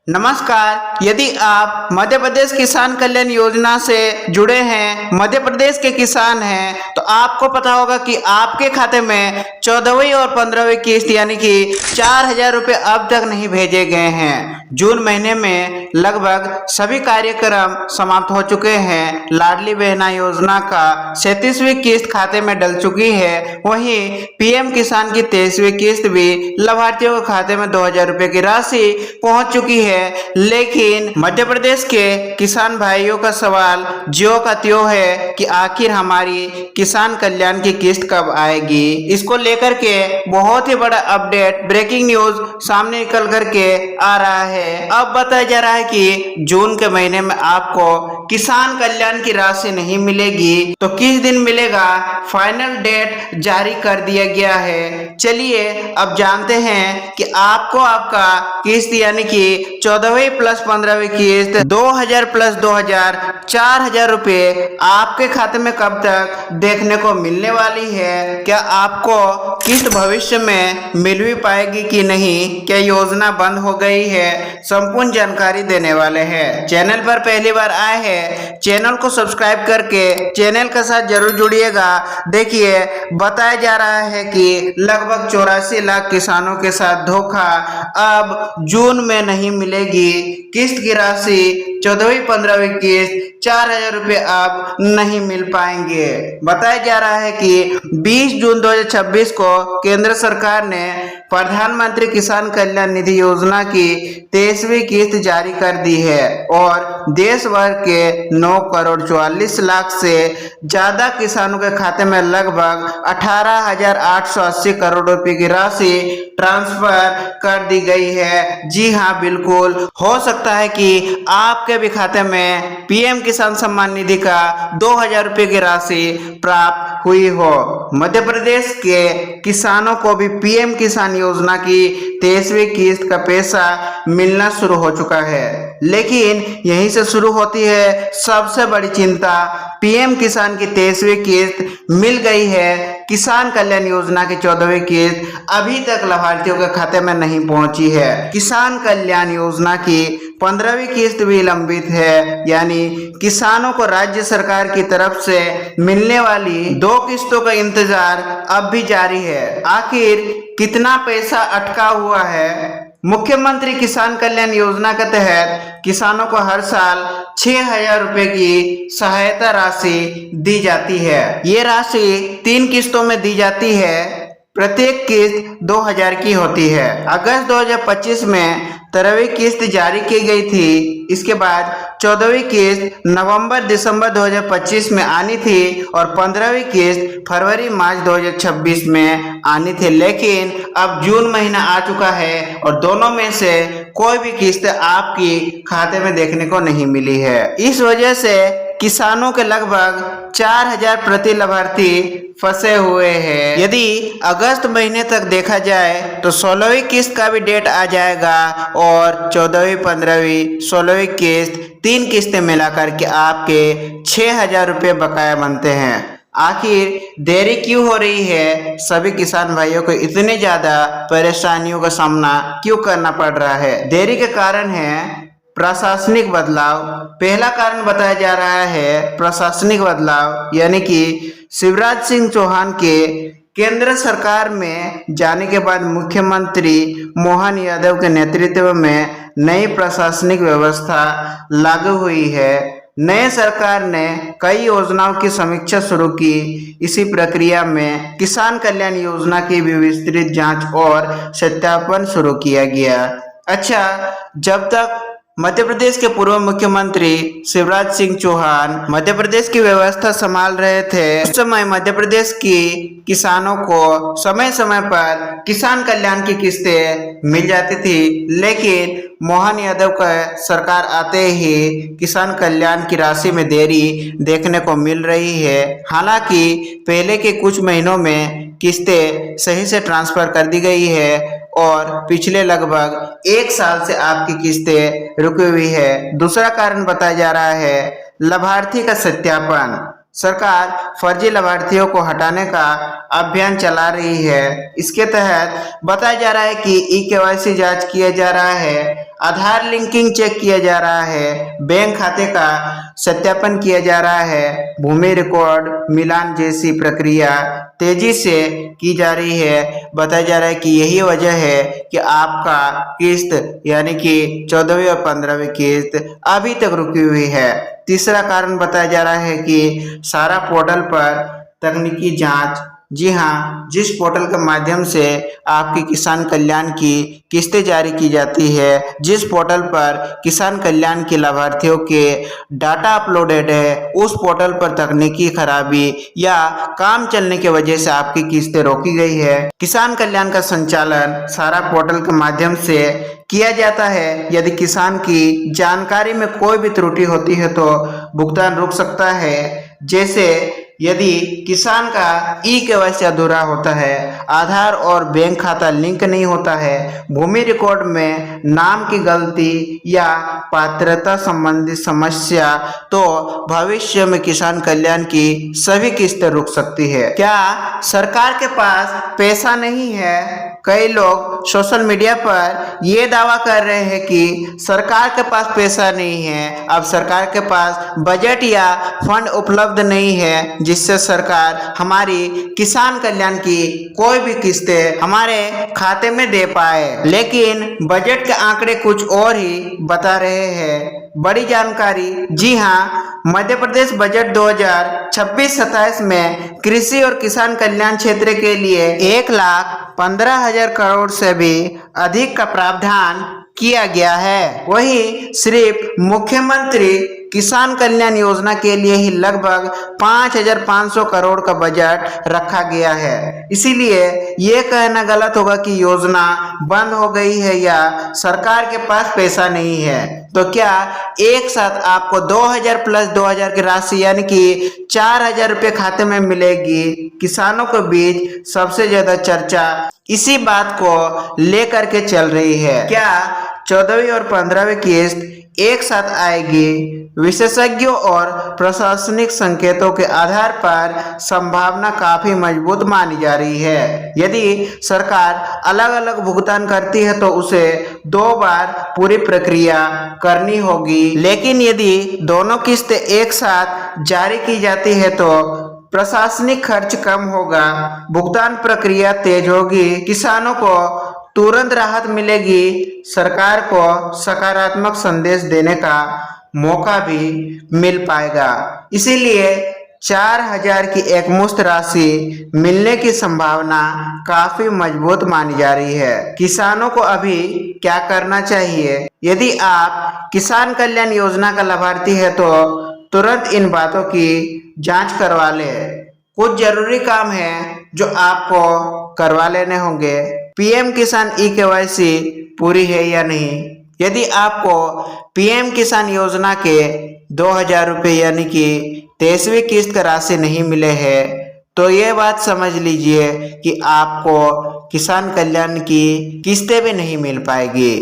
नमस्कार। यदि आप मध्य प्रदेश किसान कल्याण योजना से जुड़े हैं, मध्य प्रदेश के किसान हैं, तो आपको पता होगा कि आपके खाते में 14वीं और 15वीं किस्त यानी कि 4,000 रुपये अब तक नहीं भेजे गए हैं। जून महीने में लगभग सभी कार्यक्रम समाप्त हो चुके हैं। लाडली बहना योजना का 37वीं किस्त खाते में डल चुकी है। वहीं पीएम किसान की 23वीं किस्त भी लाभार्थियों के खाते में 2,000 रुपये की राशि पहुंच चुकी है। लेकिन मध्य प्रदेश के किसान भाइयों का सवाल ज्यों का त्यों है कि आखिर हमारी किसान कल्याण की किस्त कब आएगी। इसको लेकर के बहुत ही बड़ा अपडेट, ब्रेकिंग न्यूज सामने निकल करके आ रहा है। अब बताया जा रहा है कि जून के महीने में आपको किसान कल्याण की राशि नहीं मिलेगी, तो किस दिन मिलेगा, फाइनल डेट जारी कर दिया गया है। चलिए अब जानते हैं कि आपको आपका किस्त यानी कि 14वीं प्लस 15वीं किस्त 2,000 प्लस 2,000 4,000 रुपये आपके खाते में कब तक देखने को मिलने वाली है। क्या आपको किस्त भविष्य में मिल भी पाएगी कि नहीं, क्या योजना बंद हो गई है, संपूर्ण जानकारी देने वाले हैं। चैनल पर पहली बार आए हैं, चैनल को सब्सक्राइब करके चैनल के साथ जरूर जुड़िएगा। देखिए बताया जा रहा है कि लगभग 84 लाख किसानों के साथ धोखा। अब जून में नहीं मिलेगी किस्त की राशि। 14वीं 15वीं किस्त 4,000 रुपये अब नहीं मिल पाएंगे। बताया जा रहा है कि 20 जून 2026 को केंद्र सरकार ने प्रधानमंत्री किसान कल्याण निधि योजना की 23वीं किस्त जारी कर दी है और देश भर के 9 करोड़ 44 लाख से ज्यादा किसानों के खाते में लगभग 18,880 करोड़ रुपए की राशि ट्रांसफर कर दी गई है। जी हाँ, बिल्कुल हो सकता है कि आपके भी खाते में पीएम किसान सम्मान निधि का 2,000 रुपये की राशि प्राप्त हुई हो। मध्य प्रदेश के किसानों को भी पीएम किसान योजना की 23वीं किस्त का पैसा मिलना शुरू हो चुका है। लेकिन यहीं से शुरू होती है सबसे बड़ी चिंता। पीएम किसान की 23वीं किस्त मिल गई है, किसान कल्याण योजना की 14वीं किस्त अभी तक लाभार्थियों के खाते में नहीं पहुंची है। किसान कल्याण योजना की 15वीं किस्त भी लंबित है, यानी किसानों को राज्य सरकार की तरफ से मिलने वाली 2 किस्तों का इंतजार अब भी जारी है। आखिर कितना पैसा अटका हुआ है। मुख्यमंत्री किसान कल्याण योजना के तहत किसानों को हर साल 6,000 रुपए की सहायता राशि दी जाती है। ये राशि 3 किस्तों में दी जाती है, प्रत्येक किस्त 2,000 की होती है। अगस्त 2025 में 13वीं किस्त जारी की गई थी। इसके बाद 14वीं किस्त नवंबर दिसंबर 2025 में आनी थी और 15वीं किस्त फरवरी मार्च 2026 में आनी थी। लेकिन अब जून महीना आ चुका है और दोनों में से कोई भी किस्त आपकी खाते में देखने को नहीं मिली है। इस वजह से किसानों के लगभग 4,000 प्रति लाभार्थी फंसे हुए हैं। यदि अगस्त महीने तक देखा जाए तो 16वीं किस्त का भी डेट आ जाएगा और 14वीं 15वीं 16वीं किस्त 3 किस्तें मिलाकर के आपके 6,000 रुपये बकाया बनते हैं। आखिर देरी क्यों हो रही है, सभी किसान भाइयों को इतने ज्यादा परेशानियों का सामना क्यों करना पड़ रहा है। देरी के कारण है प्रशासनिक बदलाव। पहला कारण बताया जा रहा है प्रशासनिक बदलाव, यानी कि शिवराज सिंह चौहान के केंद्र सरकार में जाने के बाद मुख्यमंत्री मोहन यादव के नेतृत्व में नई प्रशासनिक व्यवस्था लागू हुई है। नए सरकार ने कई योजनाओं की समीक्षा शुरू की। इसी प्रक्रिया में किसान कल्याण योजना की भी विस्तृत जांच और सत्यापन शुरू किया गया। अच्छा, जब तक मध्य प्रदेश के पूर्व मुख्यमंत्री शिवराज सिंह चौहान मध्य प्रदेश की व्यवस्था संभाल रहे थे, उस समय मध्य प्रदेश की किसानों को समय समय पर किसान कल्याण की किस्तें मिल जाती थी। लेकिन मोहन यादव का सरकार आते ही किसान कल्याण की राशि में देरी देखने को मिल रही है। हालांकि पहले के कुछ महीनों में किस्तें सही से ट्रांसफर कर दी गई है और पिछले लगभग 1 साल से आपकी किस्तें रुकी हुई है। दूसरा कारण बताया जा रहा है लाभार्थी का सत्यापन। सरकार फर्जी लाभार्थियों को हटाने का अभियान चला रही है। इसके तहत बताया जा रहा है कि ई-केवाईसी जांच किया जा रहा है, आधार लिंकिंग चेक किया जा रहा है, बैंक खाते का सत्यापन किया जा रहा है, भूमि रिकॉर्ड मिलान जैसी प्रक्रिया तेजी से की जा रही है। बताया जा रहा है कि यही वजह है कि आपका किस्त यानी कि 14वीं और 15वीं किस्त अभी तक रुकी हुई है। तीसरा कारण बताया जा रहा है कि सारा पोर्टल पर तकनीकी जांच, जी हाँ, जिस पोर्टल के माध्यम से आपकी किसान कल्याण की किस्तें जारी की जाती है, जिस पोर्टल पर किसान कल्याण के लाभार्थियों के डाटा अपलोडेड है, उस पोर्टल पर तकनीकी खराबी या काम चलने की वजह से आपकी किस्तें रोकी गई है। किसान कल्याण का संचालन सारा पोर्टल के माध्यम से किया जाता है। यदि किसान की जानकारी में कोई भी त्रुटि होती है तो भुगतान रुक सकता है। जैसे यदि किसान का ई-केवाईसी अधूरा होता है, आधार और बैंक खाता लिंक नहीं होता है, भूमि रिकॉर्ड में नाम की गलती या पात्रता संबंधी समस्या, तो भविष्य में किसान कल्याण की सभी किस्तें रुक सकती है। क्या सरकार के पास पैसा नहीं है? कई लोग सोशल मीडिया पर ये दावा कर रहे हैं कि सरकार के पास पैसा नहीं है, अब सरकार के पास बजट या फंड उपलब्ध नहीं है जिससे सरकार हमारी किसान कल्याण की कोई भी किस्तें हमारे खाते में दे पाए। लेकिन बजट के आंकड़े कुछ और ही बता रहे हैं। बड़ी जानकारी, जी हाँ, मध्य प्रदेश बजट 2026-27 में कृषि और किसान कल्याण क्षेत्र के लिए 1,15,000 करोड़ से भी अधिक का प्रावधान किया गया है। वहीं सिर्फ मुख्यमंत्री किसान कल्याण योजना के लिए ही लगभग 5,500 करोड़ का बजट रखा गया है। इसीलिए ये कहना गलत होगा कि योजना बंद हो गई है या सरकार के पास पैसा नहीं है। तो क्या एक साथ आपको 2,000 प्लस 2,000 की राशि यानी कि 4,000 रुपये खाते में मिलेगी? किसानों के बीच सबसे ज्यादा चर्चा इसी बात को लेकर के चल रही है। क्या 14वीं और 15वीं किस्त एक साथ आएगी? विशेषज्ञों और प्रशासनिक संकेतों के आधार पर संभावना काफी मजबूत मानी जा रही है। यदि सरकार अलग अलग भुगतान करती है तो उसे 2 बार पूरी प्रक्रिया करनी होगी, लेकिन यदि दोनों किस्तें एक साथ जारी की जाती है तो प्रशासनिक खर्च कम होगा, भुगतान प्रक्रिया तेज होगी, किसानों को तुरंत राहत मिलेगी, सरकार को सकारात्मक संदेश देने का मौका भी मिल पाएगा। इसीलिए 4,000 की एकमुश्त राशि मिलने की संभावना काफी मजबूत मानी जा रही है। किसानों को अभी क्या करना चाहिए? यदि आप किसान कल्याण योजना का लाभार्थी है तो तुरंत इन बातों की जांच करवा ले। कुछ जरूरी काम है जो आपको करवा लेने होंगे। पीएम किसान ई-केवाईसी पूरी है या नहीं? यदि आपको पीएम किसान योजना के 2,000 रुपये यानी कि 23वीं किस्त का राशि नहीं मिले हैं तो ये बात समझ लीजिए कि आपको किसान कल्याण की किस्तें भी नहीं मिल पाएगी।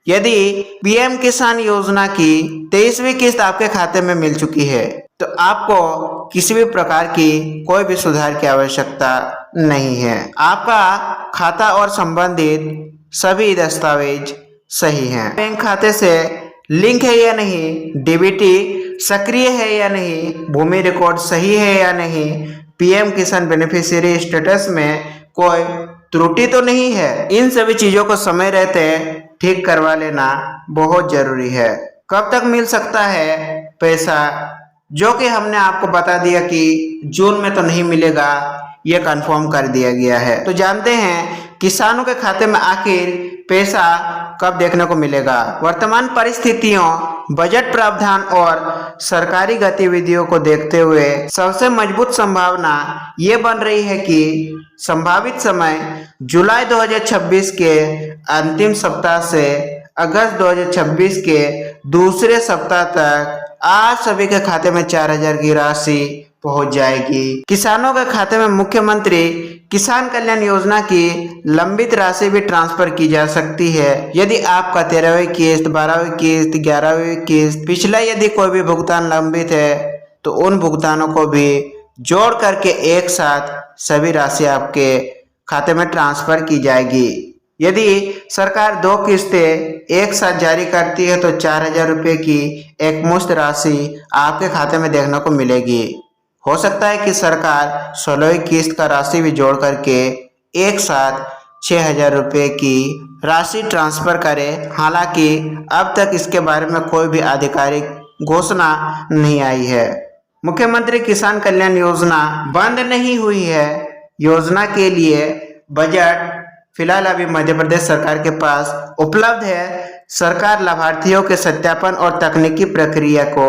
यदि पीएम किसान योजना की 23वीं किस्त आपके खाते में मिल चुकी है तो आपको किसी भी प्रकार की कोई भी सुधार की आवश्यकता नहीं है। आपका खाता और संबंधित सभी दस्तावेज सही हैं। बैंक खाते से लिंक है या नहीं, डीबीटी सक्रिय है या नहीं, भूमि रिकॉर्ड सही है या नहीं, पीएम किसान बेनिफिशियरी स्टेटस में कोई त्रुटि तो नहीं है, इन सभी चीजों को समय रहते ठीक करवा लेना बहुत जरूरी है। कब तक मिल सकता है पैसा? जो कि हमने आपको बता दिया कि जून में तो नहीं मिलेगा, ये कंफर्म कर दिया गया है। तो जानते हैं किसानों के खाते में आखिर पैसा कब देखने को मिलेगा। वर्तमान परिस्थितियों, बजट प्रावधान और सरकारी गतिविधियों को देखते हुए सबसे मजबूत संभावना ये बन रही है कि संभावित समय जुलाई 2026 के अंतिम सप्ताह से अगस्त 2026 के दूसरे सप्ताह तक आज सभी के खाते में 4,000 की राशि पहुंच जाएगी। किसानों के खाते में मुख्यमंत्री किसान कल्याण योजना की लंबित राशि भी ट्रांसफर की जा सकती है। यदि आपका 13वीं किस्त, 12वीं किस्त, 11वीं किस्त, पिछला यदि कोई भी भुगतान लंबित है तो उन भुगतानों को भी जोड़ करके एक साथ सभी राशि आपके खाते में ट्रांसफर की जाएगी। यदि सरकार 2 किस्तें एक साथ जारी करती है तो 4,000 रुपये की एक मुश्त राशि आपके खाते में देखने को मिलेगी। हो सकता है कि सरकार 16वीं किस्त का राशि भी जोड़ करके एक साथ 6,000 रुपये की राशि ट्रांसफर करे। हालांकि अब तक इसके बारे में कोई भी आधिकारिक घोषणा नहीं आई है। मुख्यमंत्री किसान कल्याण योजना बंद नहीं हुई है। योजना के लिए बजट फिलहाल अभी मध्य प्रदेश सरकार के पास उपलब्ध है। सरकार लाभार्थियों के सत्यापन और तकनीकी प्रक्रिया को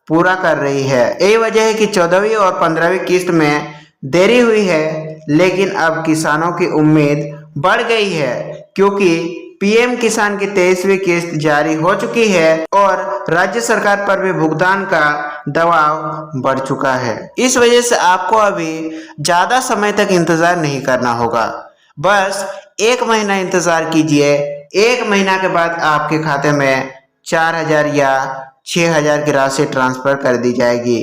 पूरा कर रही है। यही वजह है कि 14वीं और 15वीं किस्त में देरी हुई है, लेकिन अब किसानों की उम्मीद बढ़ गई है क्योंकि पीएम किसान की 23वीं किस्त जारी हो चुकी है और राज्य सरकार पर भी भुगतान का दबाव बढ़ चुका है। इस वजह से आपको अभी ज़्यादा समय तक इंतज़ार नहीं करना होगा। बस 1 महीना इंतज़ार कीजिए। 1 महीना के बाद आपके खाते में 4,000 या 6,000 की राशि ट्रांसफ़र कर दी जाएगी।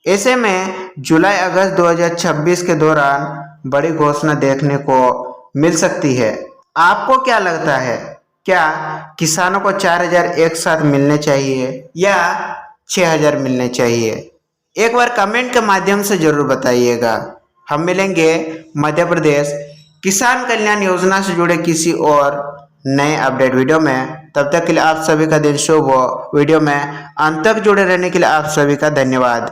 ऐसे में जुलाई अगस्त 2026 के दौरान बड़ी घोषणा देखने को मिल सकती है। आपको क्या लगता है, क्या किसानों को 4,000 एक साथ मिलने चाहिए या 6,000 मिलने चाहिए? एक बार कमेंट के माध्यम से ज़रूर बताइएगा। हम मिलेंगे मध्य प्रदेश किसान कल्याण योजना से जुड़े किसी और नए अपडेट वीडियो में। तब तक के लिए आप सभी का दिन शुभ हो। वीडियो में अंत तक जुड़े रहने के लिए आप सभी का धन्यवाद।